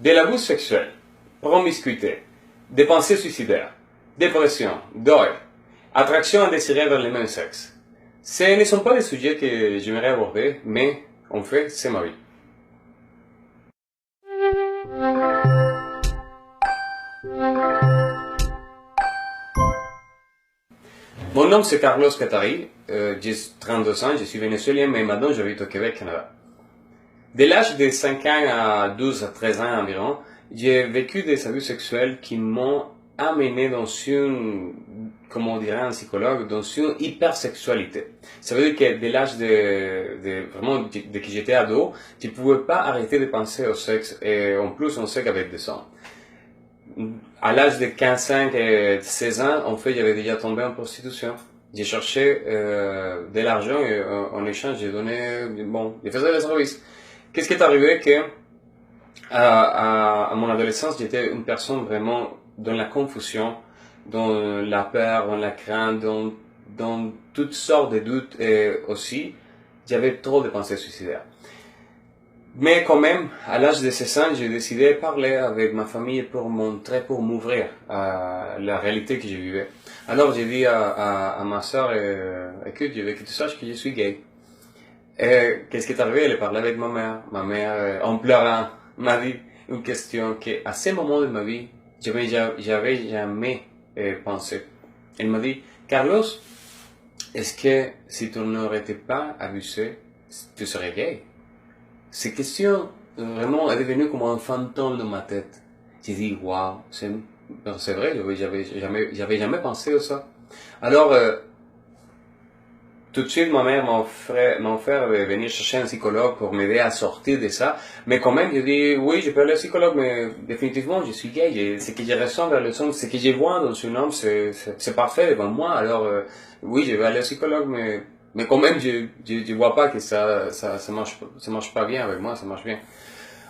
de l'abus sexuel, promiscuité, des pensées suicidaires, dépression, deuil, attraction indésirée vers le même sexe. Ce ne sont pas des sujets que j'aimerais aborder, mais en fait, c'est ma vie. Mon nom c'est Carlos Catari, j'ai 32 ans, je suis vénézuélien, mais maintenant j'habite au Québec, Canada. De l'âge de 5 ans à 12 à 13 ans environ, j'ai vécu des abus sexuels qui m'ont amené dans une, comme on dirait un psychologue, dans une hypersexualité. Ça veut dire que dès l'âge vraiment, de que j'étais ado, je ne pouvais pas arrêter de penser au sexe, et en plus on sait qu'avec des hommes. À l'âge de 15 ans et 16 ans, en fait, j'avais déjà tombé en prostitution. J'ai cherché de l'argent et en échange, j'ai donné, bon, j'ai fait des services. Qu'est-ce qui est arrivé que à mon adolescence, j'étais une personne vraiment dans la confusion, dans la peur, dans la crainte, dans toutes sortes de doutes et aussi, j'avais trop de pensées suicidaires. Mais quand même, à l'âge de 16 ans, j'ai décidé de parler avec ma famille pour montrer, pour m'ouvrir à la réalité que je vivais. Alors j'ai dit à ma soeur, écoute, je veux que tu saches que je suis gay. Et qu'est-ce qui est arrivé? Elle parlait avec ma mère. Ma mère, en pleurant, m'a dit une question qu'à ce moment de ma vie, j'avais jamais pensé. Elle m'a dit, Carlos, est-ce que si tu n'aurais été pas abusé, tu serais gay? Cette question, vraiment, est devenue comme un fantôme dans ma tête. J'ai dit, waouh, c'est vrai, j'avais jamais pensé à ça. Alors, tout de suite, ma mère m'a offert de venir chercher un psychologue pour m'aider à sortir de ça. Mais quand même, j'ai dit, oui, je peux aller au psychologue, mais définitivement, je suis gay. Ce que je ressens vers le son, ce que je vois dans un homme, c'est parfait devant moi. Alors, oui, je vais aller au psychologue, mais quand même, je vois pas que ça marche pas bien avec moi, ça marche bien.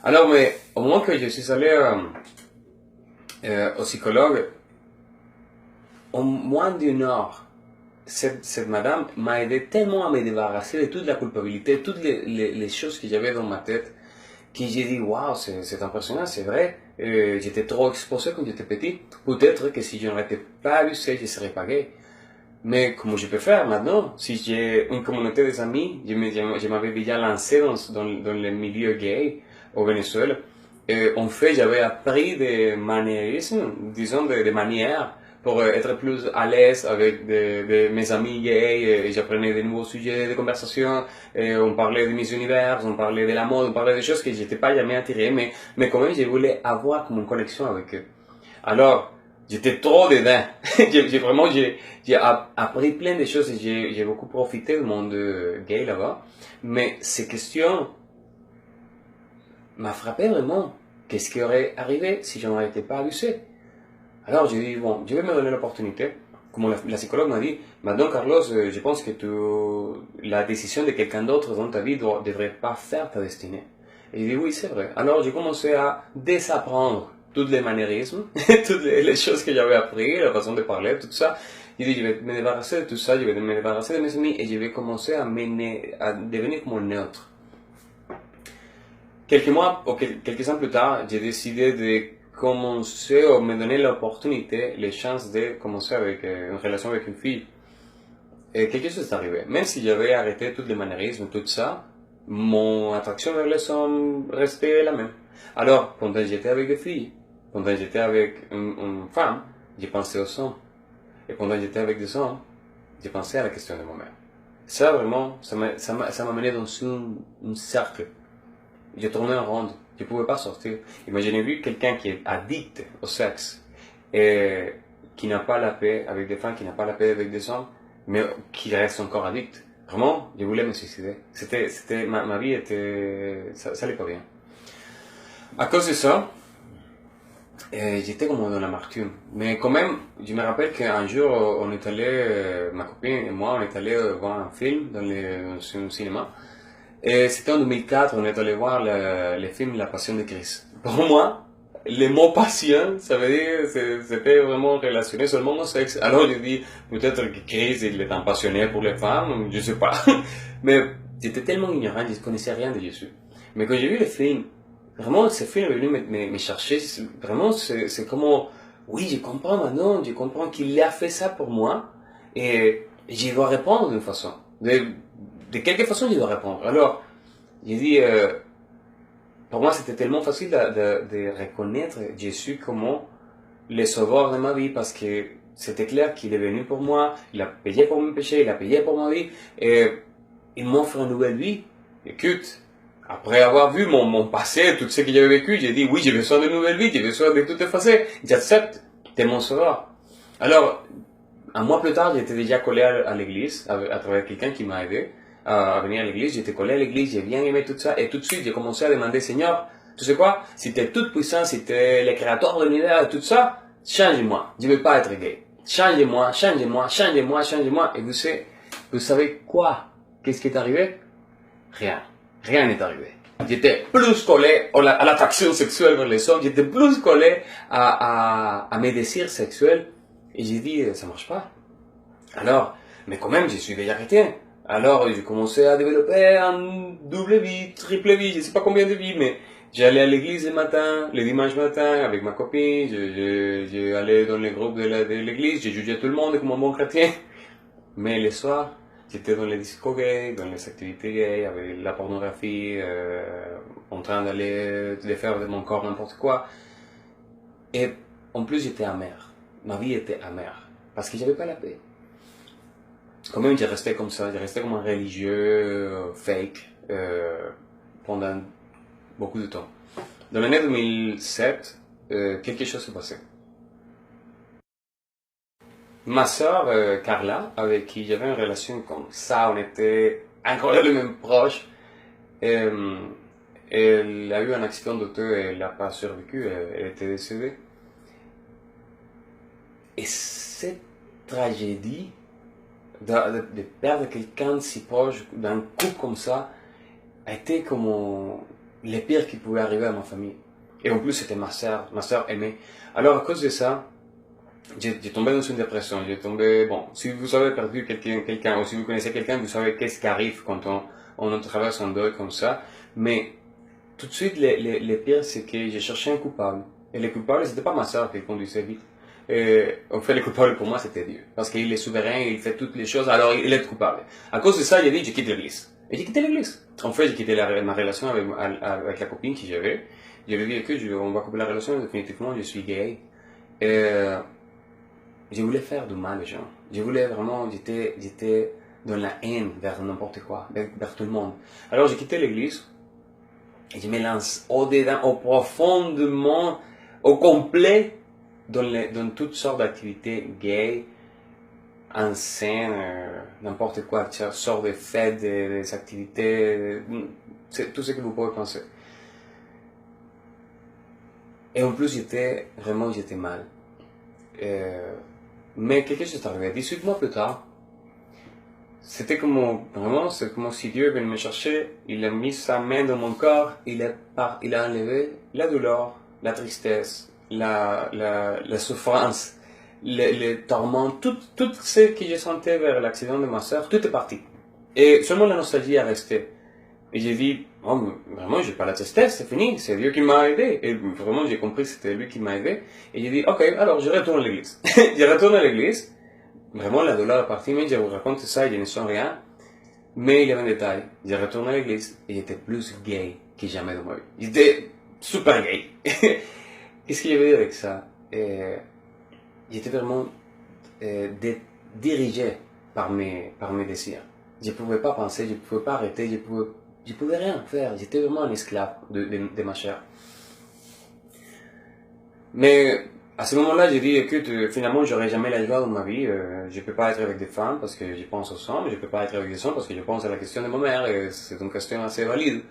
Alors, mais au moment que je suis allé au psychologue, en moins d'une heure, cette madame m'a aidé tellement à me débarrasser de toute la culpabilité, toutes les choses que j'avais dans ma tête, que j'ai dit, waouh, c'est impressionnant, c'est vrai, j'étais trop exposé quand j'étais petit. Peut-être que si je n'étais pas abusé, je ne serais pas gay. Mais comment je peux faire maintenant? Si j'ai une communauté des amis, je m'avais déjà lancé dans le milieu gay au Venezuela. Et en fait, j'avais appris des maniérismes, disons des manières, pour être plus à l'aise avec mes amis gays. Et j'apprenais de nouveaux sujets de conversation. Et on parlait de mes univers, on parlait de la mode, on parlait des choses que j'étais pas jamais attiré, mais quand même, je voulais avoir comme une connexion avec eux. Alors, j'étais trop dedans. J'ai appris plein de choses et j'ai beaucoup profité du monde gay là-bas. Mais ces questions m'ont frappé vraiment. Qu'est-ce qui aurait arrivé si je n'aurais été pas abusé? Alors j'ai dit, bon, je vais me donner l'opportunité. Comme la psychologue m'a dit, maintenant Carlos, je pense que la décision de quelqu'un d'autre dans ta vie ne devrait pas faire ta destinée. Et j'ai dit, oui, c'est vrai. Alors j'ai commencé à désapprendre tous les maniérismes, toutes les choses que j'avais appris, la façon de parler, tout ça. J'ai dit, je vais me débarrasser de tout ça, je vais me débarrasser de mes amis et je vais commencer à devenir comme neutre. Quelques mois ou quelques ans plus tard, j'ai décidé de commencer ou me donner l'opportunité, les chances de commencer avec une relation avec une fille. Et quelque chose est arrivé. Même si j'avais arrêté tous les maniérismes, tout ça, mon attraction vers les hommes restait la même. Alors, pendant que j'étais avec des filles, pendant que j'étais avec une femme, j'ai pensé aux hommes. Et pendant que j'étais avec des hommes, j'ai pensé à la question de ma mère. Ça, vraiment, ça m'a mené dans un cercle. Je tournais en ronde. Je ne pouvais pas sortir. Imaginez vu quelqu'un qui est addict au sexe et qui n'a pas la paix avec des femmes, qui n'a pas la paix avec des hommes, mais qui reste encore addict. Vraiment, je voulais me suicider. Ma vie était, ça allait pas bien. À cause de ça, j'étais comme dans l'amertume. Mais quand même, je me rappelle qu'un jour, on est allé, ma copine et moi, on est allé voir un film dans un cinéma. Et c'était en 2004, on est allé voir le film La Passion de Christ. Pour moi, le mot passion, ça veut dire, c'était vraiment relationné seulement au sexe. Alors j'ai dit, peut-être que Christ, il est un passionné pour les femmes, je sais pas. Mais j'étais tellement ignorant, je ne connaissais rien de Jésus. Mais quand j'ai vu le film, vraiment, ce film est venu me chercher. Vraiment, c'est comme, oui, je comprends maintenant, je comprends qu'il a fait ça pour moi. Et je dois répondre d'une façon. De quelque façon, je dois répondre. Alors, j'ai dit, pour moi, c'était tellement facile de reconnaître Jésus comme le sauveur de ma vie parce que c'était clair qu'il est venu pour moi, il a payé pour mes péchés, il a payé pour ma vie et il m'offre une nouvelle vie. Écoute, après avoir vu mon passé, tout ce que j'avais vécu, j'ai dit oui, j'ai besoin d'une nouvelle vie, j'ai besoin de tout effacer, j'accepte, t'es mon sauveur. Alors, un mois plus tard, j'étais déjà collé à l'église à travers quelqu'un qui m'a aidé à venir à l'église. J'étais collé à l'église, j'ai bien aimé tout ça. Et tout de suite, j'ai commencé à demander, Seigneur, tu sais quoi, si tu es toute puissant, si tu es le créateur de l'univers et tout ça, change-moi. Je ne veux pas être gay. Change-moi, change-moi, change-moi, change-moi. Et vous savez quoi? Qu'est-ce qui est arrivé? Rien. Rien n'est arrivé. J'étais plus collé à l'attraction sexuelle vers les hommes, j'étais plus collé à mes désirs sexuels. Et j'ai dit, ça marche pas. Alors, mais quand même, je suis déjà chrétien. Alors, j'ai commencé à développer un double vie, triple vie, je sais pas combien de vies, mais j'allais à l'église le matin, le dimanche matin, avec ma copine, j'allais dans les groupes de l'église, j'ai jugé tout le monde comme un bon chrétien. Mais le soir, j'étais dans les discos gays, dans les activités gays, avec la pornographie, en train de faire de mon corps n'importe quoi. Et en plus, j'étais amer. Ma vie était amère, parce que j'avais pas la paix. Quand même, j'ai resté comme ça, j'ai resté comme un religieux fake pendant beaucoup de temps. Dans l'année 2007, quelque chose s'est passé. Ma sœur Carla, avec qui j'avais une relation comme ça, on était incroyablement proches. Elle a eu un accident d'auto et elle n'a pas survécu, elle était décédée. Et cette tragédie de perdre quelqu'un si proche d'un coup comme ça a été comme le pire qui pouvait arriver à ma famille. Et en plus, c'était ma sœur aimée. Alors, à cause de ça, j'ai tombé dans une dépression. J'ai tombé, bon, si vous avez perdu quelqu'un, ou si vous connaissez quelqu'un, vous savez qu'est-ce qui arrive quand on traverse un deuil comme ça. Mais tout de suite, le pire, c'est que j'ai cherché un coupable. Et le coupable, c'était pas ma sœur qui conduisait vite. En fait, le coupable pour moi, c'était Dieu. Parce qu'il est souverain, il fait toutes les choses, alors il est coupable. À cause de ça, j'ai dit, je quitte l'église. Et j'ai quitté l'église. En fait, j'ai quitté ma relation avec la copine que j'avais. J'avais dit, écoute, on va couper la relation, définitivement, je suis gay. Je voulais faire du mal aux gens. Je voulais vraiment, j'étais dans la haine vers n'importe quoi, vers tout le monde. Alors, j'ai quitté l'église. Et je me lance au-dedans, au profondément, au complet, dans toutes sortes d'activités gays, en scène, n'importe quoi, toutes sortes de fêtes, des activités, c'est tout ce que vous pouvez penser. Et en plus, j'étais mal. Mais quelque chose est arrivé. 18 mois plus tard, c'était comme, vraiment, c'est comme si Dieu venait me chercher, il a mis sa main dans mon corps, il a enlevé la douleur, la tristesse, la souffrance, le tourment, tout ce que j'ai senti vers l'accident de ma soeur, tout est parti. Et seulement la nostalgie est restée. Et j'ai dit, oh, vraiment, j'ai pas la tristesse, c'est fini, c'est Dieu qui m'a aidé. Et vraiment, j'ai compris que c'était lui qui m'a aidé. Et j'ai dit, ok, alors je retourne à l'église. Je retourne à l'église. Vraiment, la douleur est partie, mais je vous raconte ça et je ne sens rien. Mais il y avait un détail. Je retourne à l'église et j'étais plus gay que jamais de ma vie. J'étais super gay. Qu'est-ce que je veux dire avec ça? J'étais vraiment dirigé par mes désirs. Je ne pouvais pas penser, je ne pouvais pas arrêter, je pouvais rien faire. J'étais vraiment un esclave de ma chair. Mais à ce moment-là, j'ai dit, écoute, finalement, j'aurai jamais la joie dans ma vie. Je peux pas être avec des femmes parce que je pense aux hommes. Je peux pas être avec des hommes parce que je pense à la question de ma mère. Et c'est une question assez valide.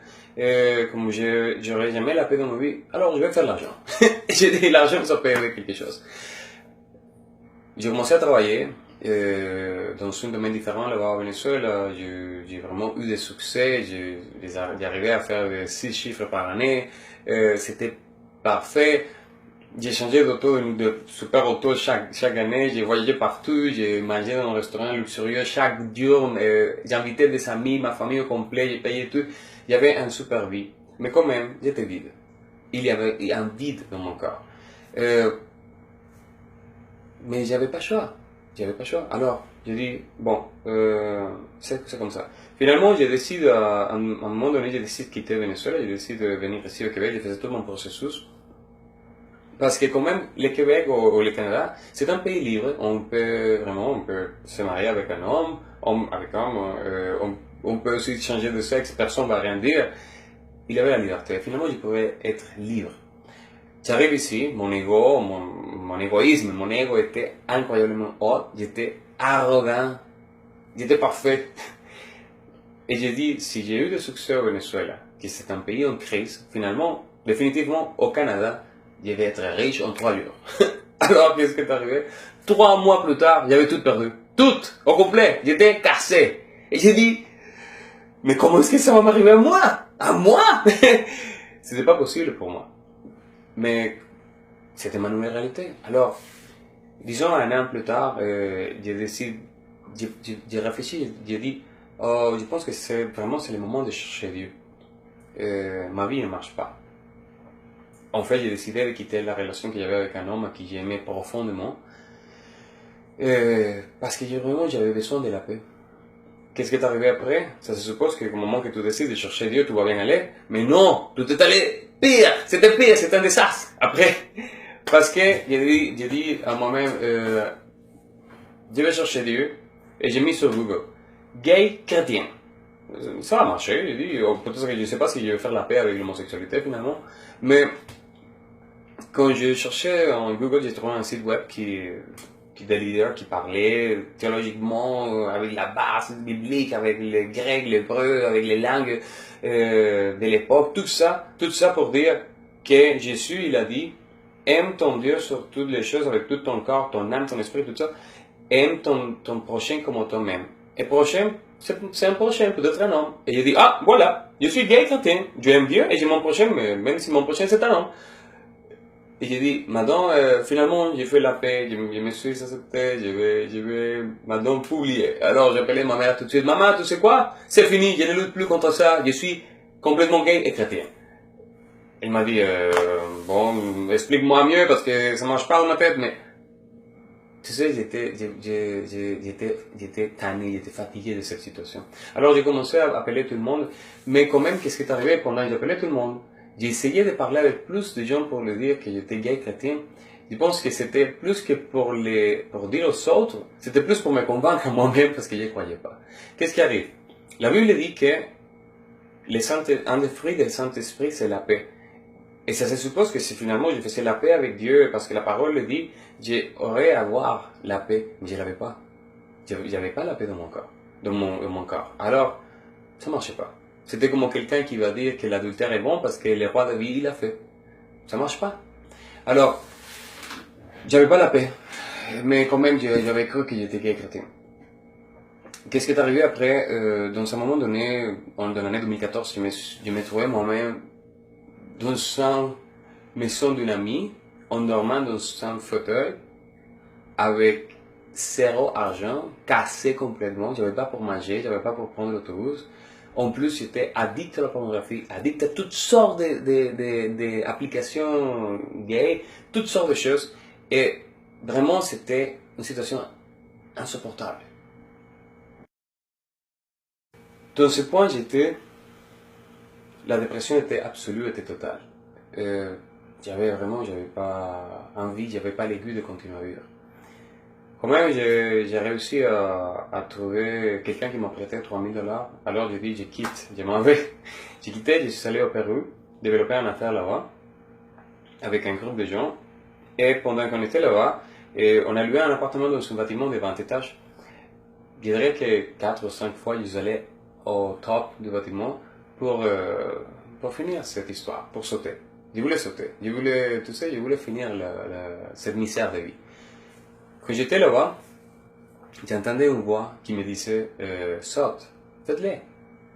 Comme j'aurai jamais la paix dans ma vie, alors je vais faire l'argent. J'ai dit, l'argent, ça peut aider quelque chose. J'ai commencé à travailler dans un domaine différent là-bas au Venezuela. J'ai vraiment eu des succès. J'arrivais à faire 6 chiffres par année. C'était parfait. J'ai changé d'auto, de super auto chaque année. J'ai voyagé partout. J'ai mangé dans un restaurant luxurieux chaque jour. J'ai invité des amis, ma famille au complet. J'ai payé tout. Il y avait une super vie. Mais quand même, j'étais vide. il y avait un vide dans mon corps. Mais j'avais pas le choix. J'avais pas le choix. Alors, j'ai dit, bon, c'est comme ça. Finalement, j'ai décidé, à un moment donné, j'ai décidé de quitter Venezuela, j'ai décidé de venir ici au Québec, j'ai fait tout mon processus. Parce que quand même, le Québec ou le Canada, c'est un pays libre. On peut se marier avec un homme, on peut aussi changer de sexe, personne ne va rien dire. Il y avait la liberté. Finalement, je pouvais être libre. J'arrive ici, mon ego, mon égoïsme, mon ego était incroyablement haut, j'étais arrogant, j'étais parfait. Et j'ai dit, si j'ai eu du succès au Venezuela, qui c'est un pays en crise, finalement, définitivement, au Canada, je vais être riche en 3 jours. Alors, qu'est-ce qui est arrivé? 3 mois plus tard, j'avais tout perdu. Tout, au complet. J'étais cassé. Et j'ai dit, mais comment est-ce que ça va m'arriver à moi? À moi? C'était pas possible pour moi. Mais c'était ma nouvelle réalité. Alors, disons un an plus tard, j'ai décidé, j'ai réfléchi, j'ai dit, oh, je pense que c'est le moment de chercher Dieu. Ma vie ne marche pas. En fait, j'ai décidé de quitter la relation que j'avais avec un homme qui j'aimais profondément. Parce que j'avais besoin de la paix. Qu'est-ce qui est arrivé après? Ça se suppose qu'au moment que tu décides de chercher Dieu, tout va bien aller. Mais non, tout est allé pire. C'était un désastre. Après, parce que j'ai dit à moi-même, je vais chercher Dieu. Et j'ai mis sur Google, gay chrétien. Ça a marché. J'ai dit, peut-être que je ne sais pas si je vais faire la paix avec l'homosexualité finalement. Mais quand je cherchais en Google, j'ai trouvé un site web des leaders qui parlaient théologiquement, avec la base biblique, avec les grecs, l'hébreu, avec les langues de l'époque, tout ça pour dire que Jésus, il a dit, aime ton Dieu sur toutes les choses, avec tout ton corps, ton âme, ton esprit, tout ça, aime ton prochain comme toi-même. Et prochain, c'est un prochain, peut-être un homme. Et j'ai dit, ah, voilà, je suis gay chrétien, j'aime Dieu et j'ai mon prochain, même si mon prochain c'est un homme. Et j'ai dit, maintenant, finalement, j'ai fait la paix, je me suis accepté, je vais maintenant publier. Alors, j'ai appelé ma mère tout de suite, maman, tu sais quoi? C'est fini, je ne lutte plus contre ça, je suis complètement gay et chrétien. Elle m'a dit, bon, explique-moi mieux parce que ça marche pas dans ma tête, mais tu sais, j'étais tanné, j'étais fatigué de cette situation. Alors, j'ai commencé à appeler tout le monde, mais quand même, qu'est-ce qui est arrivé pendant que j'appelais tout le monde? J'ai essayé de parler avec plus de gens pour leur dire que j'étais gay chrétien. Je pense que c'était plus que pour dire aux autres, c'était plus pour me convaincre à moi-même parce que je ne croyais pas. Qu'est-ce qui arrive? La Bible dit que un des fruits du Saint-Esprit, c'est la paix. Et ça se suppose que si finalement je faisais la paix avec Dieu, parce que la parole le dit, j'aurais à avoir la paix, mais je ne l'avais pas. Je n'avais pas la paix dans mon corps, dans mon corps. Alors, ça ne marchait pas. C'était comme quelqu'un qui va dire que l'adultère est bon parce que le roi David il l'a fait. Ça marche pas. Alors, j'avais pas la paix, mais quand même j'avais cru que j'étais gay chrétien. Qu'est-ce qui est arrivé après? Dans un moment donné, dans l'année 2014, je me trouvais moi-même dans une maison d'une amie, en dormant dans un fauteuil, avec 0 argent, cassé complètement. J'avais pas pour manger, j'avais pas pour prendre l'autobus. En plus, j'étais addict à la pornographie, addict à toutes sortes d'applications gays, toutes sortes de choses. Et vraiment, c'était une situation insupportable. Dans ce point, la dépression était absolue, était totale. J'avais pas envie, j'avais pas l'aiguille de continuer à vivre. Quand même, j'ai réussi à trouver quelqu'un qui m'a prêté $3000. Alors j'ai dit, je quitte, je m'en vais. J'ai quitté, je suis allé au Pérou, développer une affaire là-bas, avec un groupe de gens. Et pendant qu'on était là-bas, on a loué un appartement dans un bâtiment de 20 étages. Je dirais que 4 ou 5 fois, ils allaient au top du bâtiment pour finir cette histoire, pour sauter. Je voulais sauter. Je voulais finir cette misère de vie. Quand j'étais là-bas, j'entendais une voix qui me disait saute, faites-le.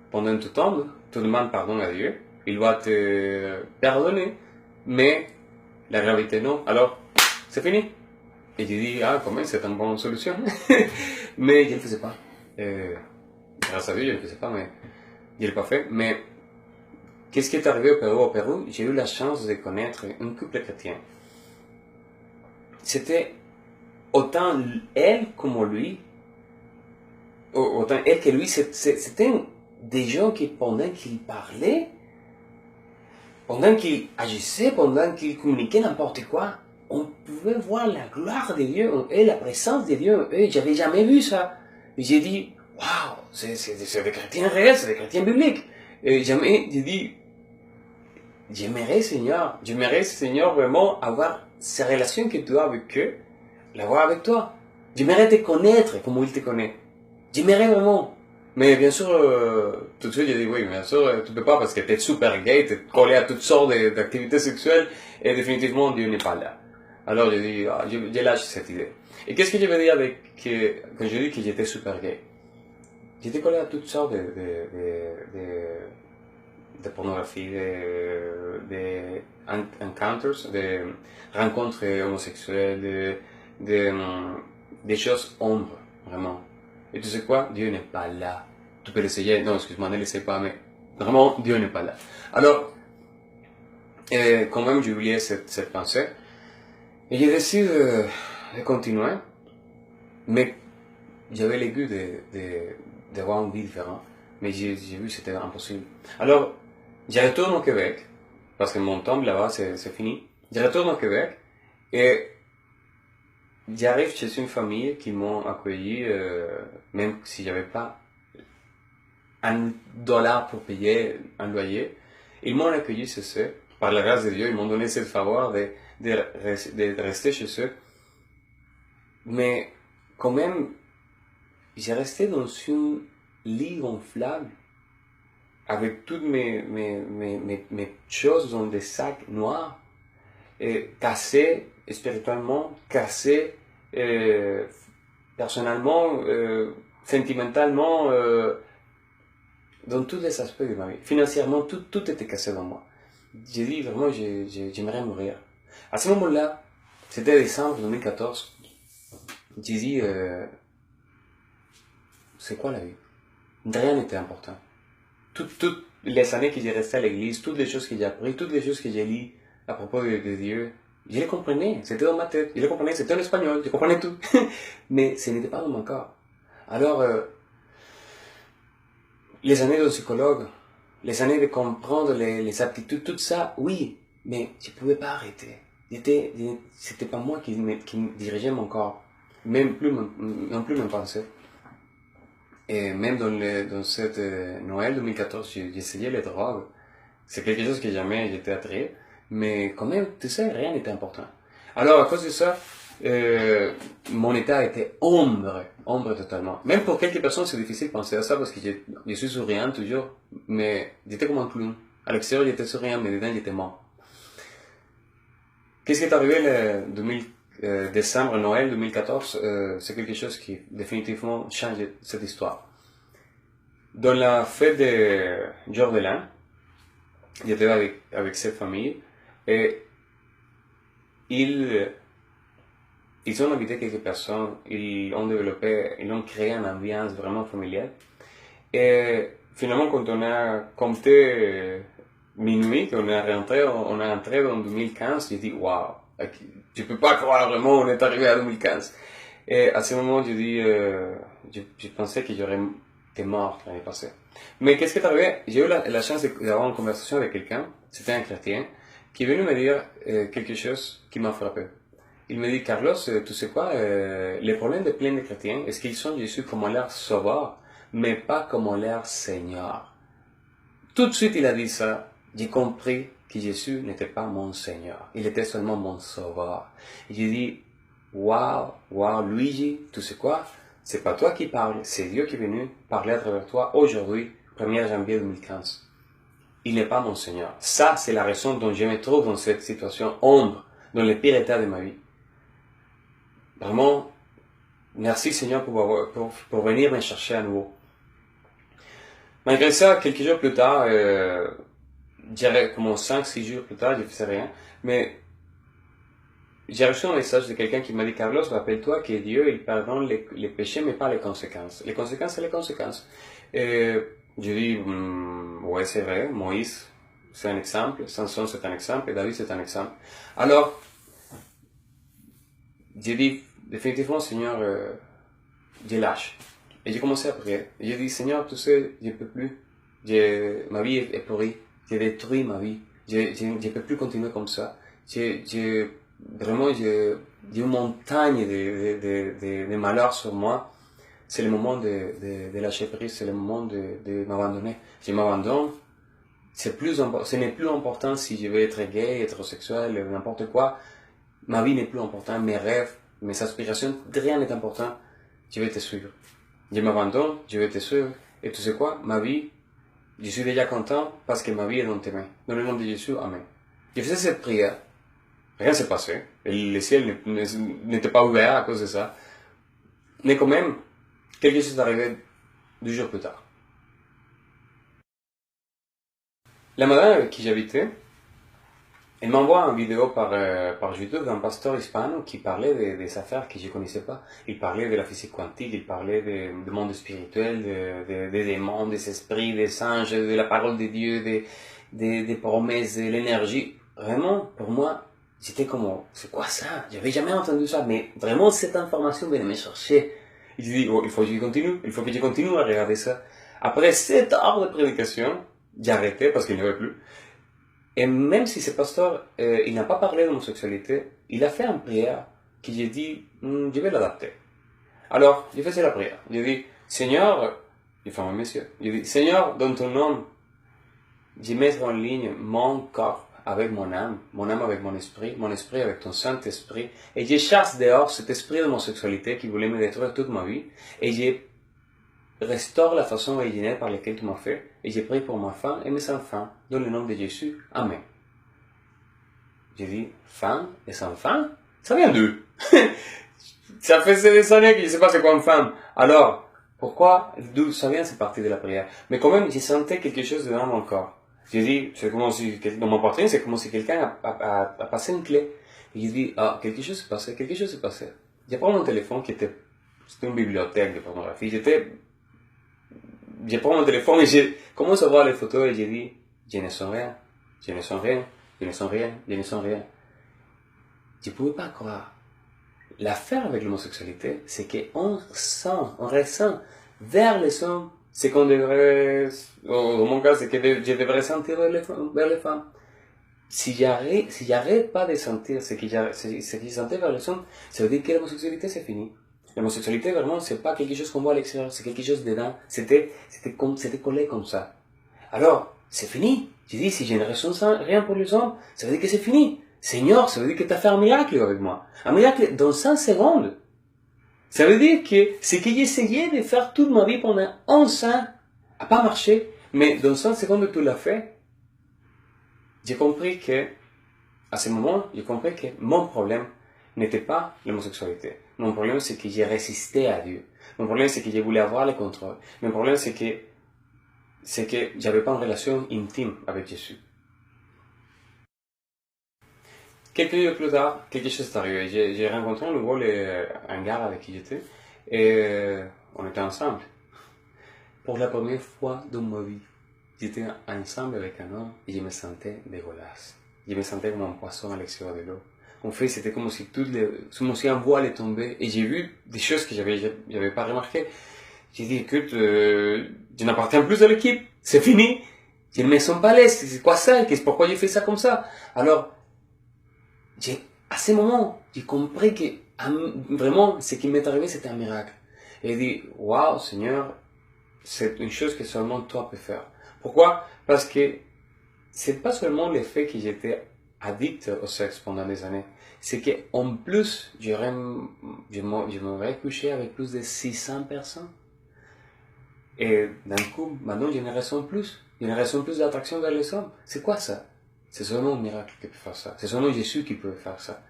Pendant que tu tombes, tu demandes pardon à Dieu, il va te pardonner, mais la gravité non. Alors, c'est fini. Et j'ai dit, ah, quand même, c'est une bonne solution. Mais je ne le faisais pas. Grâce à Dieu, je ne le faisais pas, mais je ne l'ai pas fait. Mais qu'est-ce qui est arrivé au Pérou? Au Pérou, j'ai eu la chance de connaître un couple chrétien. C'était autant elle comme lui, autant elle que lui, c'était des gens qui, pendant qu'ils parlaient, pendant qu'ils agissaient, pendant qu'ils communiquaient n'importe quoi, on pouvait voir la gloire de Dieu et la présence de Dieu. Et j'avais jamais vu ça. Et j'ai dit, waouh, c'est des chrétiens réels, c'est des chrétiens bibliques. Et jamais, j'ai dit, j'aimerais Seigneur vraiment avoir ces relations que tu as avec eux, l'avoir avec toi. J'aimerais te connaître comme il te connaît. J'aimerais vraiment. Mais bien sûr, tout de suite, j'ai dit oui, bien sûr, tu peux pas parce que t'es super gay, t'es collé à toutes sortes d'activités sexuelles et définitivement Dieu n'est pas là. Alors j'ai dit, j'ai lâché cette idée. Et qu'est-ce que je veux dire avec quand je dis que j'étais super gay? J'étais collé à toutes sortes de pornographie, de encounters, de rencontres homosexuelles, des choses ombres, vraiment. Et tu sais quoi? Dieu n'est pas là. Tu peux l'essayer. Non, excuse-moi, ne l'essaie pas, mais vraiment, Dieu n'est pas là. Alors, quand même, j'ai oublié cette pensée. Et j'ai décidé de continuer. Mais j'avais le goût d'avoir une vie différente. Mais j'ai vu que c'était impossible. Alors, je retourne au Québec. Parce que mon temps là-bas, c'est fini. Je retourne au Québec. Et j'arrive chez une famille qui m'ont accueilli, même si j'avais pas $1 pour payer un loyer. Ils m'ont accueilli chez eux, par la grâce de Dieu, ils m'ont donné ce faveur de rester chez eux. Mais quand même, j'ai resté dans une lit gonflable, avec toutes mes choses dans des sacs noirs, et cassés spirituellement, cassés personnellement, sentimentalement, dans tous les aspects de ma vie. Financièrement, tout était cassé dans moi. J'ai dit vraiment, j'aimerais mourir. À ce moment-là, c'était décembre 2014, j'ai dit, c'est quoi la vie? Rien n'était important. Toutes les années que j'ai resté à l'église, toutes les choses que j'ai appris, toutes les choses que j'ai lues à propos de Dieu, je les comprenais, c'était dans ma tête, je les comprenais, c'était en espagnol, je comprenais tout. Mais ce n'était pas dans mon corps. Alors, les années de psychologue, les années de comprendre les aptitudes, tout ça, oui, mais je ne pouvais pas arrêter. C'était pas moi qui dirigeais mon corps, même plus, non plus mes pensées. Et même dans cette Noël 2014, j'ai essayé les drogues. C'est quelque chose que jamais j'étais attiré, mais quand même, tu sais, rien n'était important. Alors, à cause de ça, mon état était ombre totalement. Même pour quelques personnes, c'est difficile de penser à ça parce que je suis souriant toujours, mais j'étais comme un clown. À l'extérieur, j'étais souriant, mais dedans, j'étais mort. Qu'est-ce qui est arrivé le décembre, Noël 2014? C'est quelque chose qui définitivement change cette histoire. Dans la fête de jour de l'an, j'étais avec cette famille et ils ont invité quelques personnes, ils ont créé une ambiance vraiment familiale. Et finalement, quand on a compté minuit, qu'on est rentré, on est entré en 2015, j'ai dit, waouh, je peux pas croire vraiment, on est arrivé à 2015. Et à ce moment, je dis, je pensais que j'aurais été mort l'année passée. Mais qu'est-ce qui est arrivé? J'ai eu la chance d'avoir une conversation avec quelqu'un, c'était un chrétien, qui est venu me dire quelque chose qui m'a frappé. Il me dit, Carlos, tu sais quoi, les problèmes de plein de chrétiens, est-ce qu'ils sont Jésus comme leur sauveur, mais pas comme leur Seigneur? Tout de suite, il a dit ça. J'ai compris que Jésus n'était pas mon Seigneur. Il était seulement mon sauveur. Et j'ai dit, waouh, Luigi, tu sais quoi? C'est pas toi qui parles, c'est Dieu qui est venu parler à travers toi aujourd'hui, 1er janvier 2015. Il n'est pas mon Seigneur. Ça, c'est la raison dont je me trouve dans cette situation ombre, dans le pire état de ma vie. Vraiment, merci Seigneur pour venir me chercher à nouveau. Malgré ça, quelques jours plus tard, dirais comme 5-6 jours plus tard, je ne faisais rien, mais j'ai reçu un message de quelqu'un qui m'a dit, Carlos, rappelle-toi que Dieu, il pardonne les péchés, mais pas les conséquences. Les conséquences, c'est les conséquences. Et je dis, ouais, c'est vrai, Moïse, c'est un exemple, Samson c'est un exemple, et David c'est un exemple. Alors, j'ai dit, définitivement, Seigneur, je lâche. Et j'ai commencé à prier. Et j'ai dit, Seigneur, tu sais, je ne peux plus. Ma vie est pourrie. J'ai détruit ma vie. Je ne peux plus continuer comme ça. Vraiment, j'ai une montagne de malheurs sur moi. C'est le moment de lâcher prise, c'est le moment de m'abandonner. Je m'abandonne. Ce n'est plus important si je vais être gay, hétérosexuel, n'importe quoi. Ma vie n'est plus importante, mes rêves, mes aspirations, rien n'est important. Je vais te suivre. Je m'abandonne, je vais te suivre. Et tu sais quoi? Ma vie, je suis déjà content parce que ma vie est dans tes mains. Dans le nom de Jésus, Amen. Je faisais cette prière. Rien ne s'est passé. Et le ciel n'était pas ouvert à cause de ça. Mais quand même, quelque chose est arrivé 2 jours plus tard. La madame avec qui j'habitais, elle m'envoie une vidéo par YouTube d'un pasteur hispano qui parlait des affaires que je ne connaissais pas. Il parlait de la physique quantique, il parlait du monde spirituel, des démons, des esprits, des anges, de la parole de Dieu, des promesses, de l'énergie. Vraiment, pour moi, j'étais comme, c'est quoi ça? J'avais jamais entendu ça, mais vraiment cette information venait me chercher. Et je dis, oh, il faut que je continue à regarder ça. Après 7 heures de prédication, j'ai arrêté parce qu'il n'y avait plus. Et même si ce pasteur, il n'a pas parlé d'homosexualité, il a fait une prière qui j'ai dit, je vais l'adapter. Alors, j'ai fait la prière. J'ai dit, Seigneur, j'ai dit, Seigneur, dans ton nom, je mets en ligne mon corps avec mon âme avec mon esprit avec ton Saint-Esprit, et je chasse dehors cet esprit d'homosexualité qui voulait me détruire toute ma vie, et je restaure la façon originelle par laquelle tu m'as fait, et j'ai prié pour ma femme et mes enfants, dans le nom de Jésus. Amen. J'ai dit, femme et enfants, ça vient d'eux. Ça fait des années que je ne sais pas c'est quoi une femme. Alors, pourquoi, d'où ça vient, c'est parti de la prière. Mais quand même, j'ai senti quelque chose dans mon corps. J'ai dit, c'est comme si, dans ma poitrine, c'est comme si quelqu'un a passé une clé. Et j'ai dit, ah, quelque chose s'est passé. J'ai pris mon téléphone c'était une bibliothèque de pornographie. J'ai pris mon téléphone et j'ai commencé à voir les photos et j'ai dit, je ne sens rien. Je ne pouvais pas croire. L'affaire avec l'homosexualité, c'est qu'on ressent vers les hommes ce qu'on devrait, dans mon cas, c'est que je devrais sentir vers les femmes. Si j'arrête pas de sentir ce que je sentais vers les hommes, ça veut dire que l'homosexualité c'est fini. L'homosexualité vraiment c'est pas quelque chose qu'on voit à l'extérieur, c'est quelque chose dedans. C'était collé comme ça. Alors, c'est fini. Je dis, si je ne ressens rien pour les hommes, ça veut dire que c'est fini. Seigneur, ça veut dire que tu as fait un miracle avec moi. Un miracle dans 5 secondes. Ça veut dire que ce que j'essayais de faire toute ma vie pendant 11 ans n'a pas marché. Mais dans 5 secondes, tu l'as fait. J'ai compris que, à ce moment, mon problème n'était pas l'homosexualité. Mon problème, c'est que j'ai résisté à Dieu. Mon problème, c'est que je voulais avoir le contrôle. Mon problème, c'est que j'avais pas une relation intime avec Jésus. Quelques jours plus tard, quelque chose est arrivé. J'ai rencontré un nouveau un gars avec qui j'étais et on était ensemble. Pour la première fois dans ma vie, j'étais ensemble avec un homme et je me sentais dégueulasse. Je me sentais comme un poisson à l'extérieur de l'eau. En fait, c'était comme si un voile est tombé et j'ai vu des choses que j'avais pas remarquées. J'ai dit, écoute, je n'appartiens plus à l'équipe, c'est fini. Je ne me sens pas à l'aise, c'est quoi ça? Pourquoi j'ai fait ça comme ça? Alors, à ce moment, j'ai compris que vraiment, ce qui m'est arrivé, c'était un miracle. Et j'ai dit, waouh, Seigneur, c'est une chose que seulement toi peux faire. Pourquoi? Parce que c'est pas seulement le fait que j'étais addict au sexe pendant des années, c'est qu'en plus, je m'aurais couché avec plus de 600 personnes. Et d'un coup, maintenant, je ne ressens plus. Je ne ressens plus d'attraction vers les hommes. C'est quoi ça? C'est seulement un miracle qui peut faire ça. C'est seulement Jésus qui peut faire ça.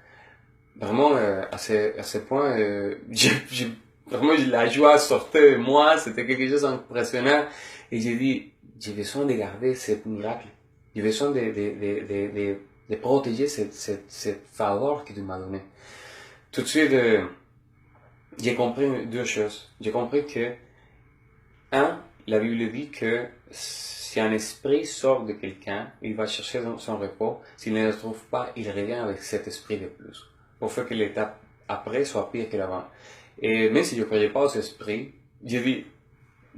Vraiment, à ce point, vraiment, la joie sortait de moi. C'était quelque chose d'impressionnant. Et j'ai dit, j'ai besoin de garder ce miracle. J'ai besoin de protéger cette faveur que tu m'as donné. Tout de suite, j'ai compris 2 choses. J'ai compris que, la Bible dit que si un esprit sort de quelqu'un, il va chercher son repos. S'il ne le trouve pas, il revient avec cet esprit de plus. Pour faire que l'étape après soit pire que l'avant. Et même si je ne croyais pas aux esprits, j'ai dit,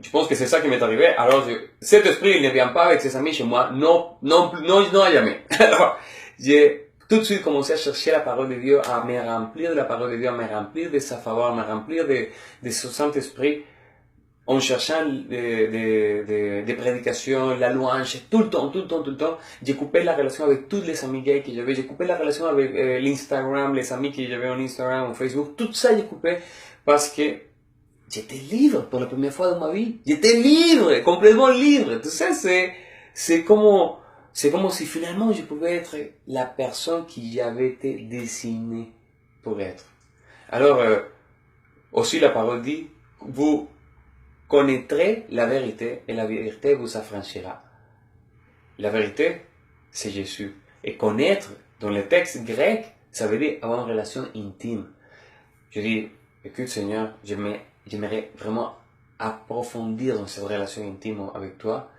je pense que c'est ça qui m'est arrivé. Alors, cet esprit, il ne vient pas avec ses amis chez moi. Non, non, non, non, jamais. Alors, j'ai tout de suite commencé à chercher la parole de Dieu, à me remplir de la parole de Dieu, à me remplir de sa faveur, à me remplir de son Saint-Esprit, en cherchant des prédications, la louange, tout le temps, tout le temps, tout le temps. J'ai coupé la relation avec tous les amis gays que j'avais, j'ai coupé la relation avec l'Instagram, les amis que j'avais en Instagram, en Facebook, tout ça j'ai coupé parce que j'étais libre pour la première fois de ma vie. J'étais libre, complètement libre. Tout ça, c'est comme si finalement je pouvais être la personne qui j'avais été destinée pour être. Alors, aussi la parole dit, vous connaîtrez la vérité et la vérité vous affranchira. La vérité, c'est Jésus. Et connaître, dans le texte grec, ça veut dire avoir une relation intime. Je dis, écoute Seigneur, j'aimerais vraiment approfondir dans cette relation intime avec toi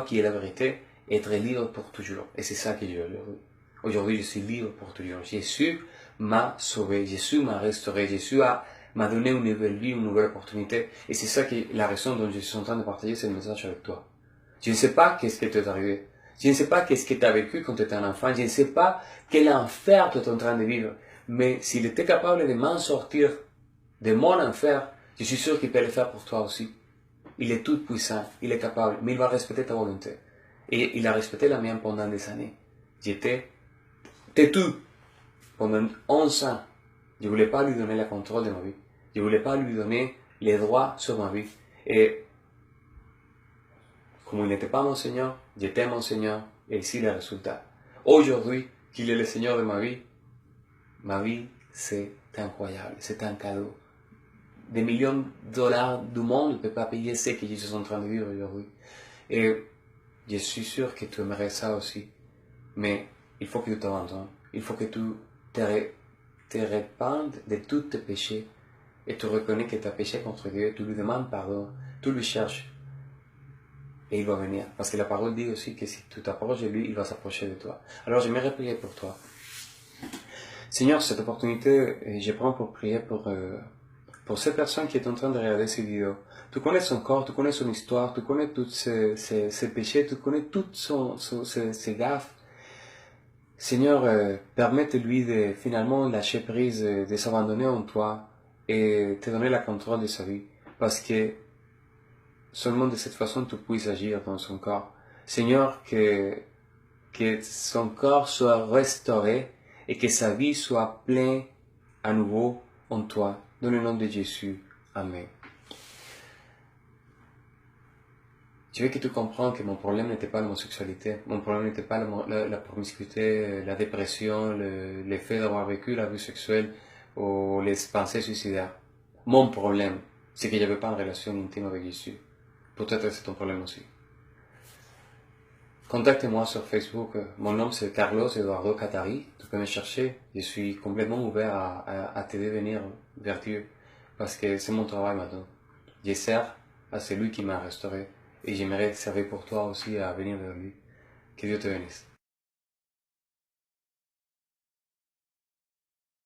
qui est la vérité, et être libre pour toujours. Et c'est ça que je veux. Aujourd'hui, je suis libre pour toujours. Jésus m'a sauvé, Jésus m'a restauré, Jésus m'a donné une nouvelle vie, une nouvelle opportunité. Et c'est ça qui est la raison dont je suis en train de partager ce message avec toi. Je ne sais pas qu'est-ce qui t'est arrivé. Je ne sais pas qu'est-ce que tu as vécu quand tu étais un enfant. Je ne sais pas quel enfer tu es en train de vivre. Mais s'il était capable de m'en sortir de mon enfer, je suis sûr qu'il peut le faire pour toi aussi. Il est tout puissant, il est capable, mais il va respecter ta volonté. Et il a respecté la mienne pendant des années. J'étais têtu pendant 11 ans. Je ne voulais pas lui donner le contrôle de ma vie. Je ne voulais pas lui donner les droits sur ma vie. Et comme il n'était pas mon Seigneur, j'étais mon Seigneur, et ici le résultat. Aujourd'hui, qu'il est le Seigneur de ma vie, c'est incroyable, c'est un cadeau. Des millions de dollars du monde ne peuvent pas payer ce que je suis en train de vivre aujourd'hui. Et je suis sûr que tu aimerais ça aussi. Mais il faut que tu t'abandonnes. Il faut que tu te répandes de tous tes péchés. Et tu reconnais que tu as péché contre Dieu. Tu lui demandes pardon. Tu lui cherches. Et il va venir. Parce que la parole dit aussi que si tu t'approches de lui, il va s'approcher de toi. Alors j'aimerais prier pour toi. Seigneur, cette opportunité, je prends pour prier pour cette personne qui est en train de regarder ces vidéos. Tu connais son corps, tu connais son histoire, tu connais tous ses péchés, tu connais toutes ses gaffes. Seigneur, permette-lui de finalement lâcher prise, de s'abandonner en toi et te donner la contrôle de sa vie. Parce que seulement de cette façon tu puisses agir dans son corps. Seigneur, que son corps soit restauré et que sa vie soit pleine à nouveau en toi. Dans le nom de Jésus. Amen. Je veux que tu comprennes que mon problème n'était pas l'homosexualité. Mon problème n'était pas la promiscuité, la dépression, le fait d'avoir vécu l'abus sexuel ou les pensées suicidaires. Mon problème, c'est que je n'avais pas une relation intime avec Jésus. Peut-être c'est ton problème aussi. Contacte-moi sur Facebook. Mon nom c'est Carlos Eduardo Catari. Tu peux me chercher. Je suis complètement ouvert à t'aider à venir vers Dieu. Parce que c'est mon travail maintenant. Je sers à celui qui m'a restauré. Et j'aimerais servir pour toi aussi à venir vers lui. Que Dieu te bénisse.